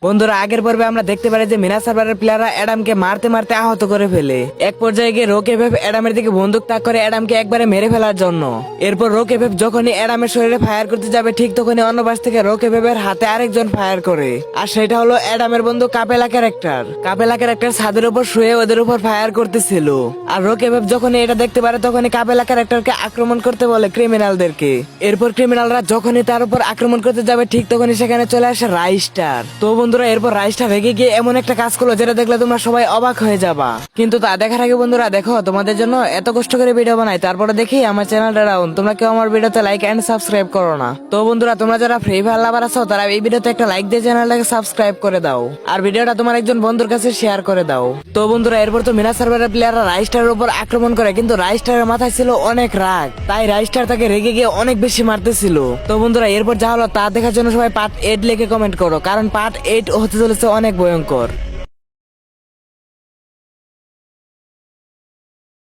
বন্ধুরা আগের পর্বে আমরা দেখতে পারি যে মিনা সার্ভারের প্লেয়াররা অ্যাডামকে মারতে মারতে আহত করে ফেলে। এক পর্যায়ে গিয়ে রোক এফএফ অ্যাডামের দিকে বন্দুক তাক করে অ্যাডামকে একবারে মেরে ফেলার জন্য। এরপর রোক এফএফ যখনই অ্যাডামের শরীরে ফায়ার করতে যাবে ঠিক তখনই অন্য পাশ থেকে রোক এফএফ এর হাতে আরেকজন ফায়ার করে। আর সেটা হলো অ্যাডামের বন্ধু কাপেলা ক্যারেক্টার। কাপেলা ক্যারেক্টার ছাদের উপর শুয়ে ওদের উপর ফায়ার করতেছিল। আর রোক এফএফ যখনই এটা দেখতে পারে তখনই কাপেলা ক্যারেক্টারকে আক্রমণ করতে বলে ক্রিমিনালদেরকে। এরপর ক্রিমিনালরা যখনই তার উপর আক্রমণ করতে যাবে ঠিক তখনই সেখানে চলে আসে রাইস্টার। তো বন্ধুরা এরপর রাইস্টার রেগে গিয়ে এমন একটা কাজ করলো যেটা দেখলে তোমরা সবাই অবাক হয়ে যাবা। কিন্তু তা দেখার আগে বন্ধুরা দেখো, তোমাদের জন্য এত কষ্ট করে ভিডিও বানাই তারপরে দেখি আমার চ্যানেলটা ডাউন, তোমরা কেউ আমার ভিডিওতে লাইক এন্ড সাবস্ক্রাইব করো না। তো বন্ধুরা তোমরা যারা ফ্রি ফায়ার লাভার আছো তারা এই ভিডিওতে একটা লাইক দিয়ে চ্যানেলটাকে সাবস্ক্রাইব করে দাও আর ভিডিওটা তোমার একজন বন্ধুর কাছে শেয়ার করে দাও। তো বন্ধুরা এরপর তো মিনা সার্ভারের প্লেয়াররা রাইস্টারের উপর আক্রমণ করে, কিন্তু রাইস্টারের মাথায় ছিল অনেক রাগ, তাই রাইস্টার তাকে রেগে গিয়ে অনেক বেশি মারতেছিল। তো বন্ধুরা এরপর যা হলো তা দেখার জন্য সবাই পার্ট 8 লিখে কমেন্ট করো, কারণ পার্ট 8 হতে চলেছে অনেক ভয়ঙ্কর।